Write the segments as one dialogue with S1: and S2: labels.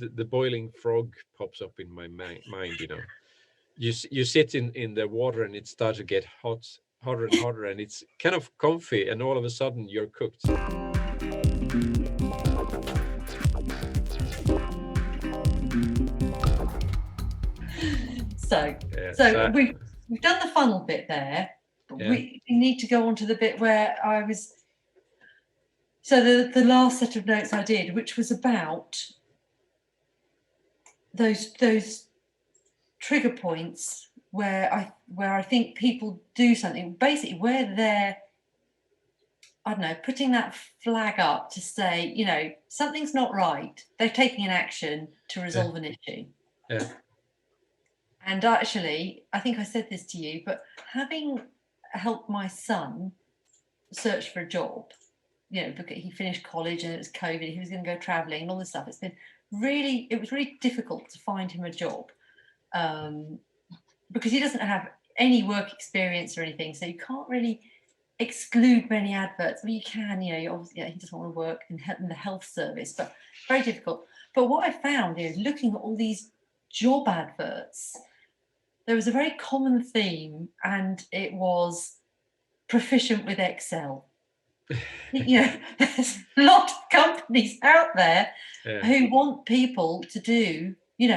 S1: the boiling frog pops up in my mind. You sit in the water and it starts to get hotter and hotter, and it's kind of comfy, and all of a sudden you're cooked.
S2: So
S1: Yeah,
S2: so we've done the funnel bit there, but
S1: yeah,
S2: we need to go on to the bit where I was. So the last set of notes I did, which was about those trigger points where I think people do something, basically where they're, I don't know, putting that flag up to say, something's not right. They're taking an action to
S1: yeah,
S2: resolve an issue.
S1: yeah,
S2: And actually, I think I said this to you, but having helped my son search for a job, because he finished college and it was COVID, he was going to go traveling and all this stuff. It was really difficult to find him a job, because he doesn't have any work experience or anything. So you can't really exclude many adverts. Well, you can, obviously, he doesn't want to work in the health service, but very difficult. But what I found is looking at all these job adverts, there was a very common theme, and it was proficient with Excel. There's a lot of companies out there
S1: yeah,
S2: who want people to do,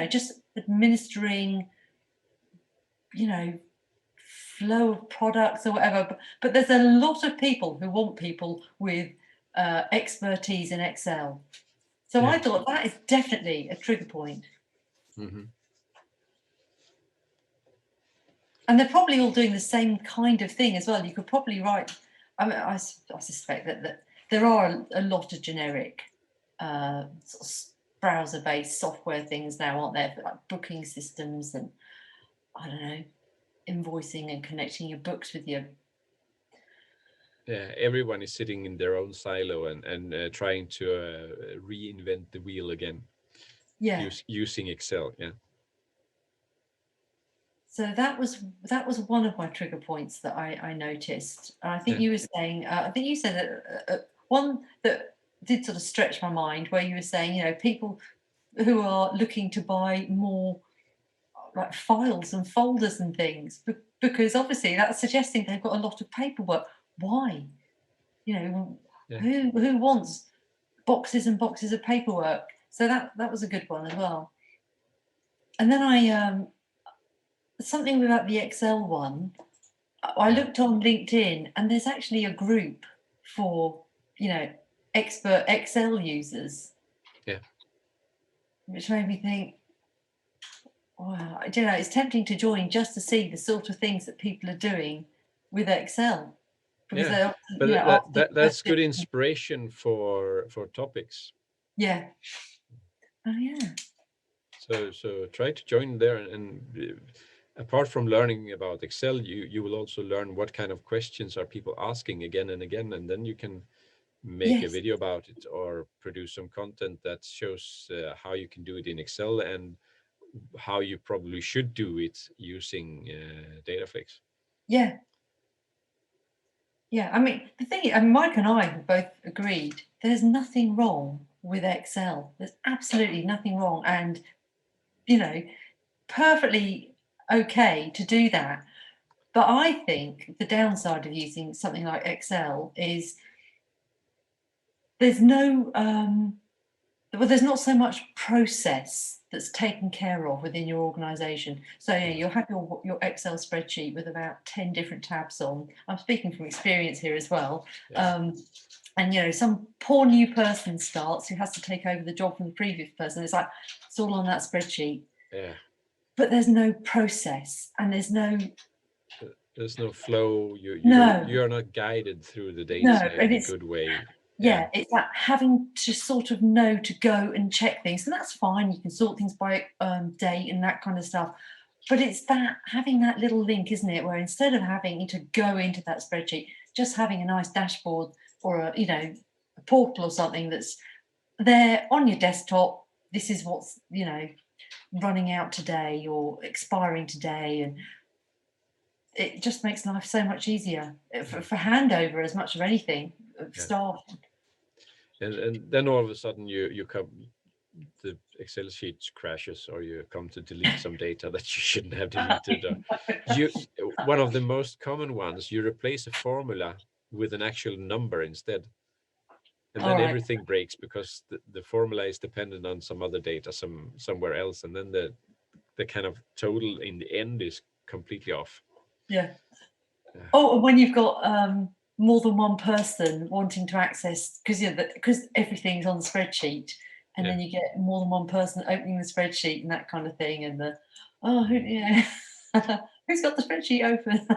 S2: just administering, flow of products or whatever. But there's a lot of people who want people with expertise in Excel. So
S1: yeah.
S2: I thought that is definitely a trigger point.
S1: Mm-hmm.
S2: And they're probably all doing the same kind of thing as well. You could probably write, I suspect that there are a lot of generic sort of browser-based software things now, aren't there, for like booking systems and, I don't know, invoicing and connecting your books with your...
S1: Yeah, everyone is sitting in their own silo and trying to reinvent the wheel again,
S2: Yeah.
S1: using Excel. Yeah.
S2: So that was one of my trigger points that I noticed. And I think
S1: Yeah.
S2: you were saying, I think you said that one that did sort of stretch my mind, where you were saying, people who are looking to buy more like files and folders and things, because obviously that's suggesting they've got a lot of paperwork. Why?
S1: Yeah.
S2: Who wants boxes and boxes of paperwork? So that was a good one as well. And then I something about the Excel one. I looked on LinkedIn, and there's actually a group for, expert Excel users.
S1: Yeah.
S2: Which made me think, wow, it's tempting to join just to see the sort of things that people are doing with Excel. Because
S1: Yeah.
S2: they often,
S1: But that's good inspiration for topics.
S2: Yeah. Oh yeah.
S1: So try to join there, and apart from learning about Excel, you will also learn what kind of questions are people asking again and again, and then you can make a
S2: Yes.
S1: video about it or produce some content that shows how you can do it in Excel and how you probably should do it using Dataflex.
S2: Yeah. Yeah. I mean, the thing is, and Mike and I have both agreed there's nothing wrong with Excel. There's absolutely nothing wrong, and perfectly okay to do that. But I think the downside of using something like Excel is there's there's not so much process that's taken care of within your organisation. So you'll have your Excel spreadsheet with about 10 different tabs on. I'm speaking from experience here as well.
S1: Yeah.
S2: And some poor new person starts who has to take over the job from the previous person. It's like it's all on that spreadsheet.
S1: Yeah.
S2: But there's no process, and there's no
S1: flow.
S2: No.
S1: You are not guided through the
S2: No,
S1: data
S2: and
S1: in a
S2: it's
S1: good way.
S2: yeah, it's that having to sort of know to go and check things, and that's fine. You can sort things by date and that kind of stuff, but it's that having that little link, isn't it? Where instead of having to go into that spreadsheet, just having a nice dashboard or a portal or something that's there on your desktop. This is what's running out today or expiring today, and it just makes life so much easier for handover as much of anything of staff.
S1: And then all of a sudden you come the Excel sheet crashes, or you come to delete some data that you shouldn't have deleted. Or one of the most common ones, you replace a formula with an actual number instead, and
S2: All
S1: then
S2: right.
S1: everything breaks because the formula is dependent on some other data somewhere else, and then the kind of total in the end is completely off.
S2: Yeah.
S1: Yeah,
S2: Oh, and when you've got more than one person wanting to access, because because everything's on the spreadsheet, and
S1: yeah.
S2: then you get more than one person opening the spreadsheet and that kind of thing, and who,
S1: Mhm.
S2: yeah, who's got the spreadsheet open?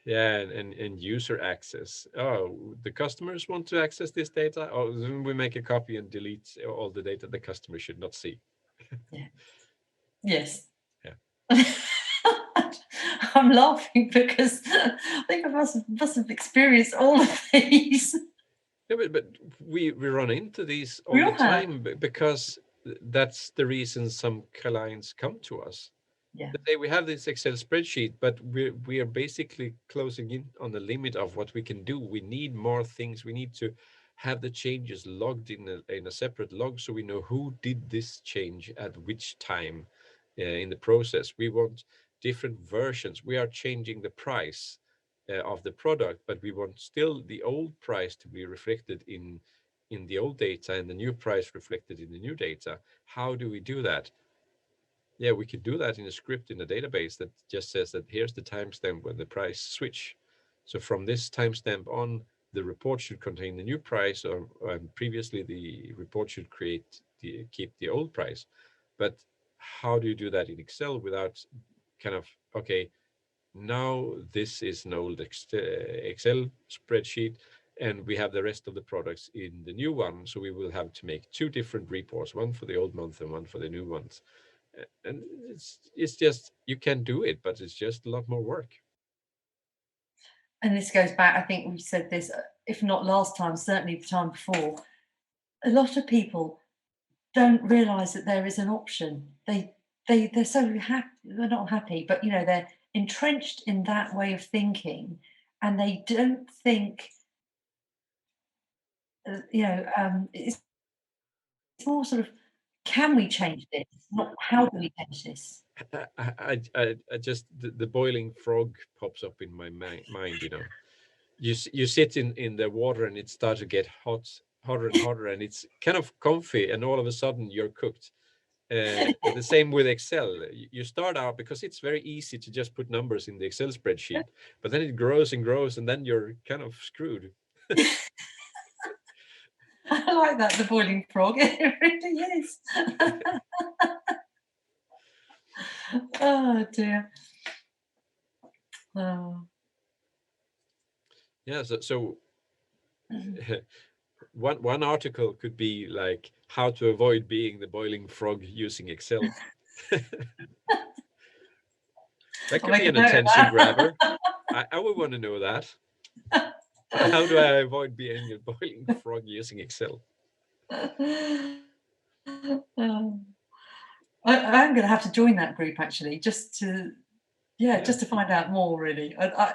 S1: Yeah, and user access. Oh, the customers want to access this data. Oh, then we make a copy and delete all the data the customer should not see.
S2: Yeah. Yes.
S1: Yeah.
S2: I'm laughing because I think I must have experienced all of these.
S1: Yeah, but we run into these
S2: We
S1: all the
S2: all have.
S1: time because that's the reason some clients come to us.
S2: Yeah.
S1: They say we have this Excel spreadsheet, but we are basically closing in on the limit of what we can do. We need more things. We need to have the changes logged in a separate log so we know who did this change at which time in the process. We want different versions. We are changing the price of the product, but we want still the old price to be reflected in the old data and the new price reflected in the new data. How do we do that? Yeah, we could do that in a script in a database that just says that here's the timestamp when the price switch. So from this timestamp on, the report should contain the new price, or previously the report should keep the old price. But how do you do that in Excel without kind of, okay, now this is an old Excel spreadsheet, and we have the rest of the products in the new one. So we will have to make two different reports, one for the old month and one for the new month. And it's just you can do it, but it's just a lot more work.
S2: And this goes back, I think we said this, if not last time, certainly the time before. A lot of people don't realise that there is an option. They're so happy. They're not happy, but they're entrenched in that way of thinking, and they don't think. It's more sort of, can we change this? Not how do we change this?
S1: I just the boiling frog pops up in my mind. You sit in the water and it starts to get hotter and hotter, and it's kind of comfy, and all of a sudden you're cooked. The same with Excel. You start out because it's very easy to just put numbers in the Excel spreadsheet, but then it grows and grows, and then you're kind of screwed.
S2: I like that, the boiling frog. It really is. Oh dear. Oh.
S1: Yeah, so one article could be like how to avoid being the boiling frog using Excel. That
S2: I'll
S1: could
S2: make
S1: be
S2: a
S1: an
S2: note of
S1: attention grabber.
S2: that.
S1: I would want to know that. How do I avoid being a boiling frog using Excel?
S2: Um, I'm going to have to join that group actually, just to
S1: Yeah,
S2: just to find out more. Really, I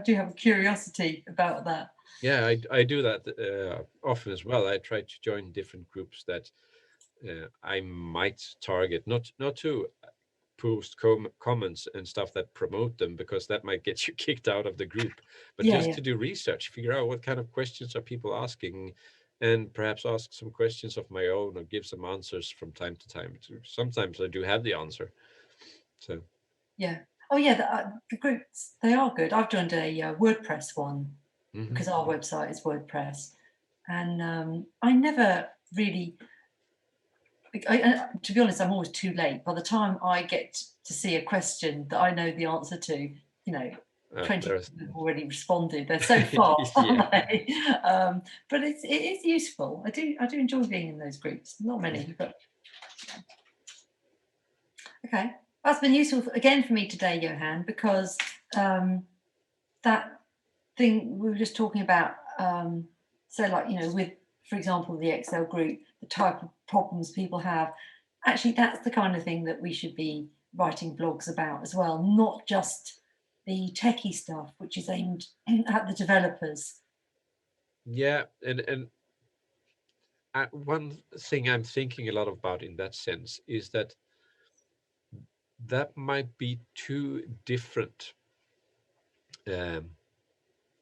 S2: do have a curiosity about that.
S1: yeah, I do that often as well. I try to join different groups that I might target, not to post comments and stuff that promote them, because that might get you kicked out of the group, but
S2: Yeah,
S1: just
S2: yeah,
S1: to do research, figure out what kind of questions are people asking, and perhaps ask some questions of my own or give some answers from time to time. Sometimes I do have the answer. So
S2: yeah. Oh yeah, the groups, they are good. I've joined a WordPress one
S1: mhm.
S2: because our website is WordPress, and I never really. To be honest, I'm always too late. By the time I get to see a question that I know the answer to, 20
S1: There's
S2: people have already responded. They're so fast,
S1: yeah.
S2: aren't they? But it is useful. I do enjoy being in those groups. Not many, but okay. That's been useful again for me today, Johan, because that thing we were just talking about. So, like with, for example, the Excel group, the type of problems people have. Actually, that's the kind of thing that we should be writing blogs about as well, not just the techie stuff, which is aimed at the developers.
S1: Yeah, and one thing I'm thinking a lot about in that sense is that that might be two different um,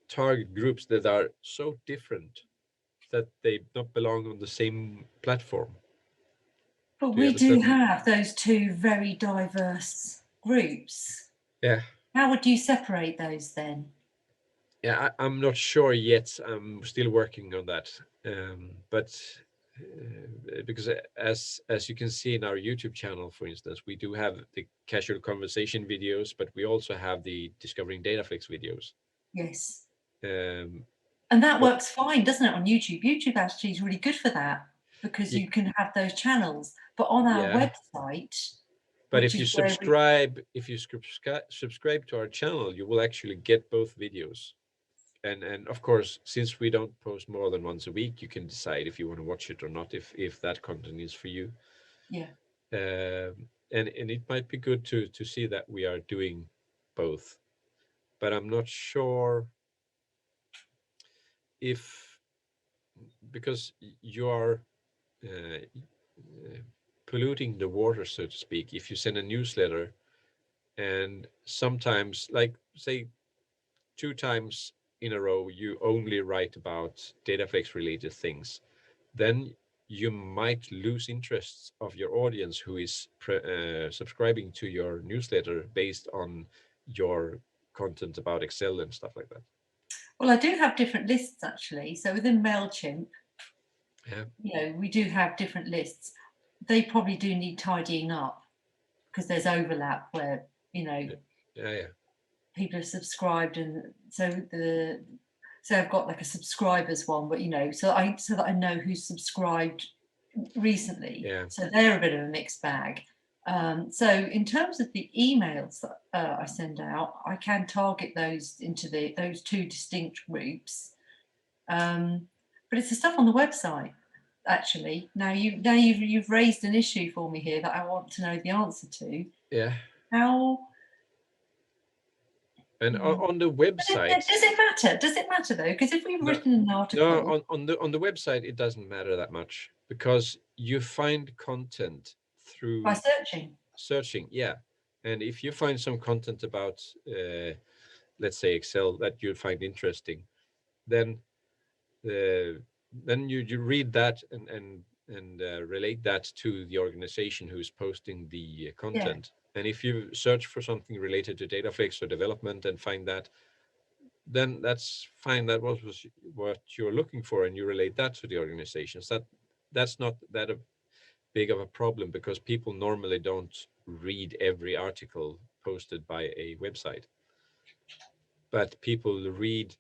S1: target groups that are so different that they not belong on the same platform.
S2: But
S1: Do you
S2: we do
S1: understand me?
S2: have those two very diverse groups.
S1: Yeah,
S2: How would you separate those then?
S1: yeah. I'm not sure yet. I'm still working on that. But because as you can see in our YouTube channel, for instance, we do have the casual conversation videos, but we also have the discovering Dataflex videos.
S2: Yes.
S1: Um,
S2: And that
S1: but
S2: works fine, doesn't it, on YouTube? YouTube actually is really good for that because
S1: y-
S2: you can have those channels. But on our
S1: yeah,
S2: website,
S1: but
S2: which
S1: if
S2: is
S1: you
S2: where we,
S1: subscribe to our channel, you will actually get both videos. And of course, since we don't post more than once a week, you can decide if you want to watch it or not, if that content is for you.
S2: yeah.
S1: And it might be good to see that we are doing both, but I'm not sure if, because you are polluting the water, so to speak, if you send a newsletter and sometimes, like, say, two times in a row you only write about Dataflex related things, then you might lose interests of your audience who is subscribing to your newsletter based on your content about Excel and stuff like that.
S2: Well, I do have different lists actually. So within MailChimp,
S1: Yeah,
S2: we do have different lists. They probably do need tidying up because there's overlap where,
S1: yeah, yeah, yeah.
S2: people have subscribed, and so I've got like a subscribers one, but so that I know who's subscribed recently.
S1: Yeah.
S2: So they're a bit of a mixed bag. So in terms of the emails that I send out, I can target those into those two distinct groups. But it's the stuff on the website. Actually, now you've raised an issue for me here that I want to know the answer to.
S1: Yeah.
S2: How
S1: And on the website,
S2: does it matter? Does it matter though? Because if we've
S1: no,
S2: written an
S1: no,
S2: article
S1: on the website it doesn't matter that much because you find content
S2: by
S1: through
S2: searching,
S1: searching. Yeah, and if you find some content about, let's say, Excel that you find interesting, then uh, you read that and relate that to the organization who's posting the
S2: yeah,
S1: content. And if you search for something related to Dataflex or development and find that, then that's fine. That was what you're looking for, and you relate that to the organizations. That's not that a big of a problem because people normally don't read every article posted by a website, but people read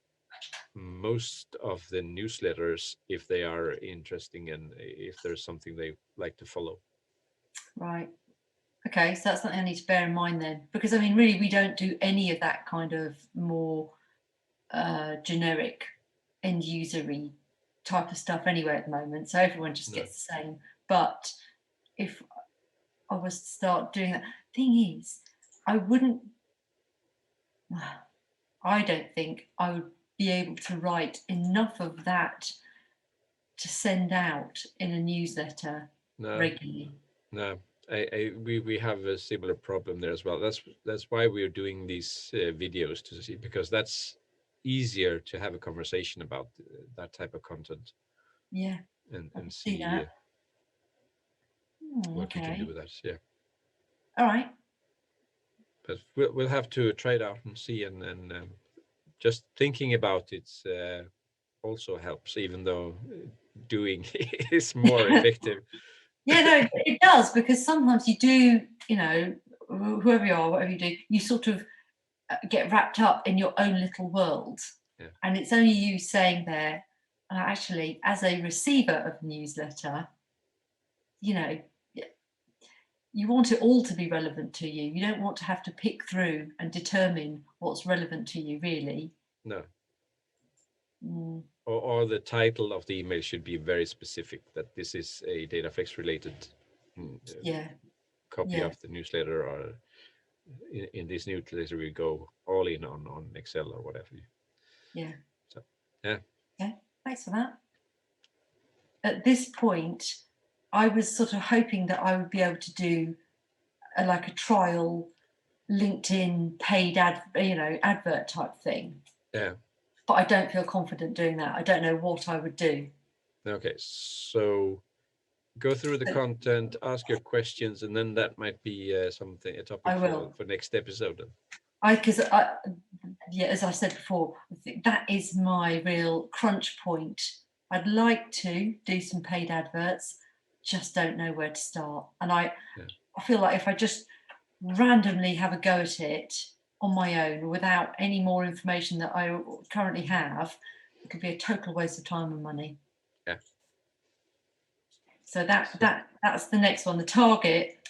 S1: most of the newsletters if they are interesting and if there's something they like to follow.
S2: right. Okay, so that's something I need to bear in mind then, because I mean, really, we don't do any of that kind of more generic end usery type of stuff anyway at the moment. So everyone just
S1: No,
S2: gets the same. But if I was to start doing that, thing is, I wouldn't. I don't think I would be able to write enough of that to send out in a newsletter
S1: no,
S2: regularly.
S1: no. We have a similar problem there as well. That's why we're doing these videos to see, because that's easier to have a conversation about that type of content
S2: Yeah, I
S1: and
S2: can see
S1: see
S2: that.
S1: what we can do
S2: Okay.
S1: with that. Yeah,
S2: All right.
S1: but we'll have to try it out and see, and just thinking about it also helps, even though doing is more effective.
S2: Yeah, no, it does, because sometimes you do, whoever you are, whatever you do, you sort of get wrapped up in your own little world.
S1: Yeah,
S2: And it's only you saying there, actually, as a receiver of newsletter, you know, you want it all to be relevant to you. You don't want to have to pick through and determine what's relevant to you, really.
S1: no.
S2: Mm,
S1: Or the title of the email should be very specific that this is a Dataflex related
S2: yeah,
S1: copy
S2: yeah,
S1: of the newsletter, or in this newsletter we go all in on Excel or whatever.
S2: yeah.
S1: So yeah,
S2: Okay, thanks for that. at this point, I was sort of hoping that I would be able to do like a trial LinkedIn paid advert type thing.
S1: Yeah.
S2: But I don't feel confident doing that. I don't know what I would do.
S1: Okay. So go through the content, ask your questions, and then that might be a topic
S2: I will.
S1: for next episode. Then.
S2: As I said before, I think that is my real crunch point. I'd like to do some paid adverts, just don't know where to start. And I feel like if I just randomly have a go at it on my own without any more information that I currently have, it could be a total waste of time and money.
S1: Yeah.
S2: So that's the next one. The target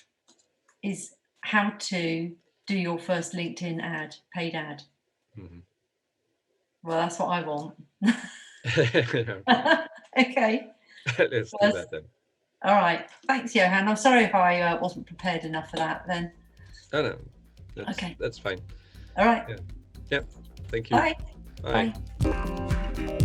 S2: is how to do your first LinkedIn ad, paid ad.
S1: Mm-hmm.
S2: Well, that's what I want.
S1: Okay.
S2: Okay.
S1: Let's do that then.
S2: All right. Thanks, Johan. I'm sorry if I wasn't prepared enough for that then.
S1: Oh, no.
S2: Okay.
S1: That's fine.
S2: All right.
S1: Yeah. Thank you.
S2: Bye.
S1: Bye.
S2: Bye.